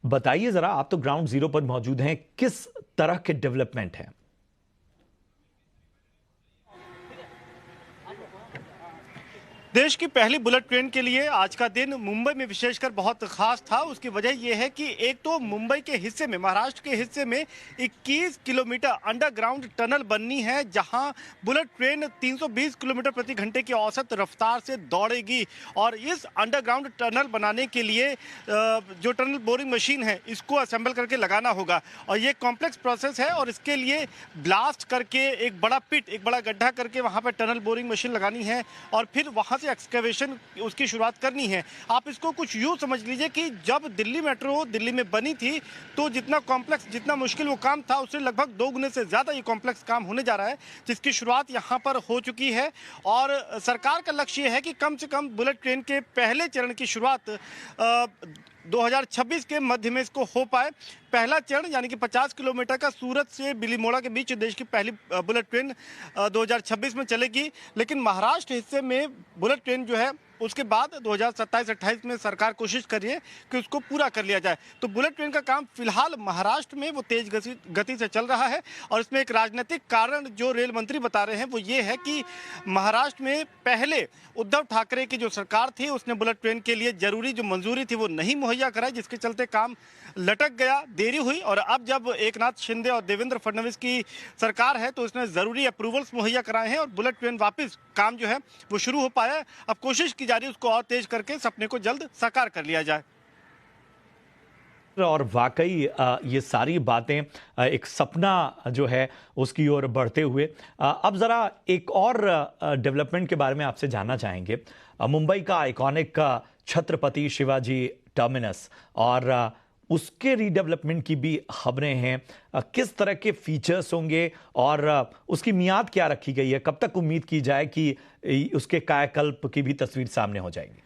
बताइए जरा, आप तो ग्राउंड जीरो पर मौजूद हैं, किस तरह के डेवलपमेंट हैं? देश की पहली बुलेट ट्रेन के लिए आज का दिन मुंबई में विशेषकर बहुत खास था। उसकी वजह यह है कि एक तो मुंबई के हिस्से में, महाराष्ट्र के हिस्से में 21 किलोमीटर अंडरग्राउंड टनल बननी है, जहां बुलेट ट्रेन 320 किलोमीटर प्रति घंटे की औसत रफ्तार से दौड़ेगी। और इस अंडरग्राउंड टनल बनाने के लिए जो टनल बोरिंग मशीन है, इसको असेंबल करके लगाना होगा। और ये कॉम्प्लेक्स प्रोसेस है, और इसके लिए ब्लास्ट करके एक बड़ा पिट, एक बड़ा गड्ढा करके वहां पर टनल बोरिंग मशीन लगानी है, और फिर वहां से एक्सकेवेशन उसकी शुरुआत करनी है। आप इसको कुछ यूं समझ लीजिए कि जब दिल्ली मेट्रो दिल्ली में बनी थी, तो जितना कॉम्प्लेक्स, जितना मुश्किल वो काम था, उससे लगभग 2 गुने से ज्यादा ये कॉम्प्लेक्स काम होने जा रहा है, जिसकी शुरुआत यहां पर हो चुकी है। और सरकार का लक्ष्य ये है कि कम से कम बुलेट ट्रेन के पहले चरण की शुरुआत 2026 के मध्य में इसको हो पाए। पहला चरण यानी कि 50 किलोमीटर का सूरत से बिलीमोड़ा के बीच देश की पहली बुलेट ट्रेन 2026 में चलेगी। लेकिन महाराष्ट्र हिस्से में बुलेट ट्रेन जो है, उसके बाद 2027-28 में सरकार कोशिश कर रही है कि उसको पूरा कर लिया जाए। तो बुलेट ट्रेन का काम फिलहाल महाराष्ट्र में वो तेज गति से चल रहा है। और इसमें एक राजनीतिक कारण जो रेल मंत्री बता रहे हैं वो ये है कि महाराष्ट्र में पहले उद्धव ठाकरे की जो सरकार थी, उसने बुलेट ट्रेन के लिए जरूरी जो मंजूरी थी वो नहीं मुहैया कराई, जिसके चलते काम लटक गया, देरी हुई। और अब जब एकनाथ शिंदे और देवेंद्र फडणवीस की सरकार है, तो उसने जरूरी अप्रूवल्स मुहैया कराए हैं, और बुलेट ट्रेन वापस काम जो है वो शुरू हो पाया है। अब कोशिश की जा रही है उसको और तेज करके सपने को जल्द साकार कर लिया जाए। और वाकई ये सारी बातें एक सपना जो है उसकी ओर बढ़ते हुए, अब जरा एक और डेवलपमेंट के बारे में आपसे जानना चाहेंगे। मुंबई का आइकॉनिक छत्रपति शिवाजी टर्मिनस और उसके रीडेवलपमेंट की भी खबरें हैं। किस तरह के फीचर्स होंगे और उसकी मियाद क्या रखी गई है? कब तक उम्मीद की जाए कि उसके कायाकल्प की भी तस्वीर सामने हो जाएगी?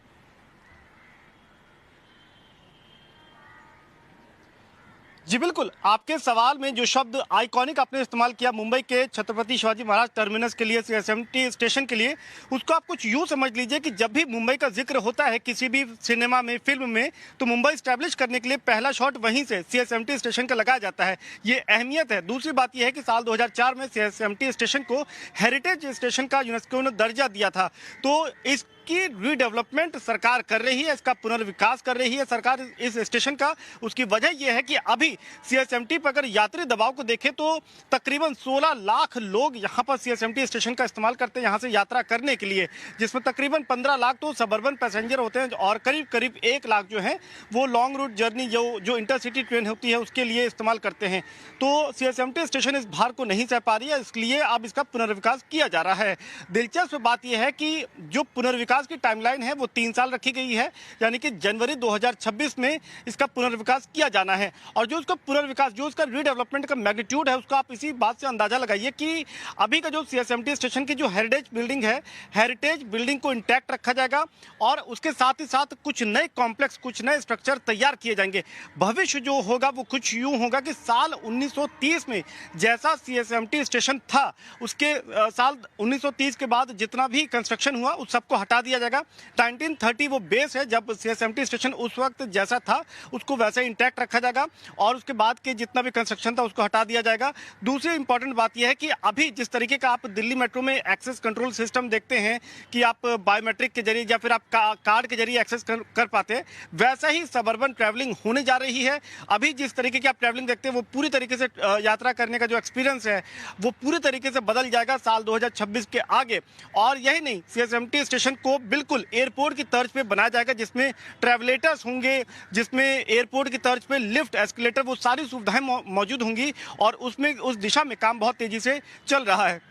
जी बिल्कुल, आपके सवाल में जो शब्द आइकॉनिक आपने इस्तेमाल किया मुंबई के छत्रपति शिवाजी महाराज टर्मिनस के लिए, सीएसएमटी स्टेशन के लिए, उसको आप कुछ यूं समझ लीजिए कि जब भी मुंबई का जिक्र होता है किसी भी सिनेमा में, फिल्म में, तो मुंबई स्टैब्लिश करने के लिए पहला शॉट वहीं से सीएसएमटी स्टेशन का लगाया जाता है। ये अहमियत है। दूसरी बात यह है कि साल 2004 में सीएसएमटी स्टेशन को हेरिटेज स्टेशन का यूनेस्को ने दर्जा दिया था। तो इस की रीडेवलपमेंट सरकार कर रही है, इसका पुनर्विकास कर रही है सरकार इस स्टेशन का। उसकी वजह यह है कि अभी सीएसएमटी पर अगर यात्री दबाव को देखें तो तकरीबन 16 लाख लोग यहां पर सीएसएमटी स्टेशन का इस्तेमाल करते हैं यहां से यात्रा करने के लिए, जिसमें तकरीबन 15 लाख तो सबर्बन पैसेंजर होते हैं, और करीब करीब 1 लाख जो है वो लॉन्ग रूट जर्नी जो इंटरसिटी ट्रेन होती है उसके लिए इस्तेमाल करते हैं। तो सीएसएमटी स्टेशन इस भार को नहीं सह पा रही है, इसलिए अब इसका पुनर्विकास किया जा रहा है। दिलचस्प बात यह है कि जो पुनर्विकास की टाइमलाइन है वो 3 साल रखी गई है, यानी कि जनवरी 2026 में इसका पुनर्विकास किया जाना है। और जो उसका पुनर्विकास, जो उसका रीडेवलपमेंट का मैग्नीट्यूड है, उसको आप इसी बात से अंदाजा लगाइए कि अभी का जो सीएसएमटी स्टेशन की जो हेरिटेज बिल्डिंग है, हेरिटेज बिल्डिंग को इंटैक्ट रखा जाएगा, और उसके साथ ही साथ कुछ नए कॉम्प्लेक्स, कुछ नए स्ट्रक्चर तैयार किए जाएंगे। भविष्य जो होगा वो कुछ यूं होगा कि साल 1930 में जैसा सीएसएमटी स्टेशन था, उसके साल 1930 के बाद जितना भी कंस्ट्रक्शन हुआ उस सबको हटा दिया जाएगा। 1930 वो बेस है, जब सीएसएमटी स्टेशन उस वक्त जैसा था उसको वैसे इंटैक्ट रखा जाएगा, और उसके बाद के जितना भी कंस्ट्रक्शन था उसको हटा दिया जाएगा। दूसरी इंपॉर्टेंट बात यह है कि अभी जिस तरीके का आप दिल्ली मेट्रो में एक्सेस कंट्रोल सिस्टम देखते हैं कि आप बायोमेट्रिक के जरिए या फिर आप कार्ड के जरिए एक्सेस कर पाते हैं, वैसा ही सबर्बन ट्रैवलिंग होने जा रही है। अभी जिस तरीके की आप ट्रैवलिंग देखते हैं वो पूरी तरीके से यात्रा करने का जो एक्सपीरियंस है वो पूरी तरीके से बदल जाएगा साल 2026 के आगे। और यही नहीं, सीएसएमटी स्टेशन को बिल्कुल एयरपोर्ट की तर्ज पे बनाया जाएगा, जिसमें ट्रैवलेटर्स होंगे, जिसमें एयरपोर्ट की तर्ज पे लिफ्ट, एस्केलेटर, वो सारी सुविधाएं मौजूद होंगी, और उसमें उस दिशा में काम बहुत तेजी से चल रहा है।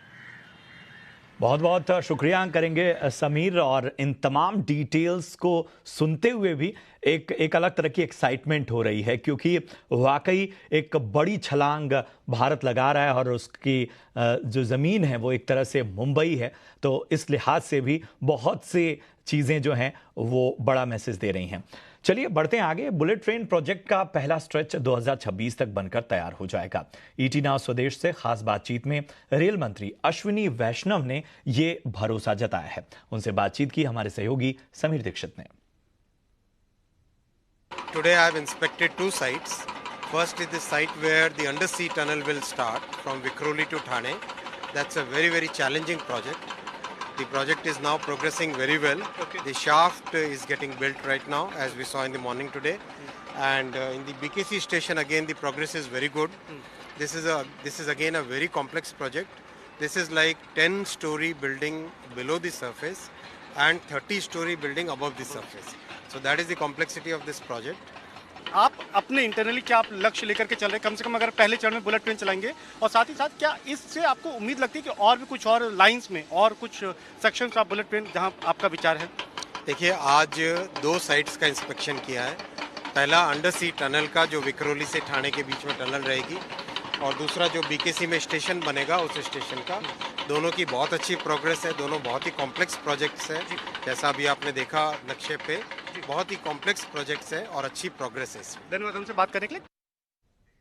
बहुत बहुत शुक्रिया करेंगे समीर, और इन तमाम डिटेल्स को सुनते हुए भी एक अलग तरह की एक्साइटमेंट हो रही है, क्योंकि वाकई एक बड़ी छलांग भारत लगा रहा है, और उसकी जो ज़मीन है वो एक तरह से मुंबई है। तो इस लिहाज से भी बहुत सी चीज़ें जो हैं वो बड़ा मैसेज दे रही हैं। चलिए बढ़ते हैं आगे। बुलेट ट्रेन प्रोजेक्ट का पहला स्ट्रेच 2026 तक बनकर तैयार हो जाएगा। ईटी नाउ स्वदेश से खास बातचीत में रेल मंत्री अश्विनी वैष्णव ने ये भरोसा जताया है। उनसे बातचीत की हमारे सहयोगी समीर दीक्षित ने। Today I have inspected two sites. First is the site where the undersea tunnel will start from Vikhroli to Thane. That's a very, very challenging project. The project is now progressing very well. Okay. The shaft is getting built right now, as we saw in the morning today. And in the BKC station, again, the progress is very good. This is again a very complex project. This is like 10-story building below the surface and 30-story building above the surface. So that is the complexity of this project. आप अपने internally क्या आप लक्ष्य लेकर के चल रहे हैं, कम से कम अगर पहले चरण में बुलेट ट्रेन चलाएंगे, और साथ ही साथ क्या इससे आपको उम्मीद लगती है कि और भी कुछ और लाइंस में और कुछ सेक्शंस ऑफ बुलेट ट्रेन जहां आपका विचार है? देखिए, आज 2 साइट्स का इंस्पेक्शन किया है. पहला अंडर सी टनल का, जो विक्रोली से ठाणे के बीच में टनल रहेगी, और दूसरा जो बीकेसी में स्टेशन बनेगा उस स्टेशन का. दोनों की बहुत अच्छी प्रोग्रेस है. दोनों बहुत ही कॉम्प्लेक्स प्रोजेक्ट्स हैं. जैसा अभी आपने देखा नक्शे पे, बहुत ही कॉम्प्लेक्स प्रोजेक्ट्स है और अच्छी प्रोग्रेस है इसमें. धन्यवाद हमसे बात करने के लिए.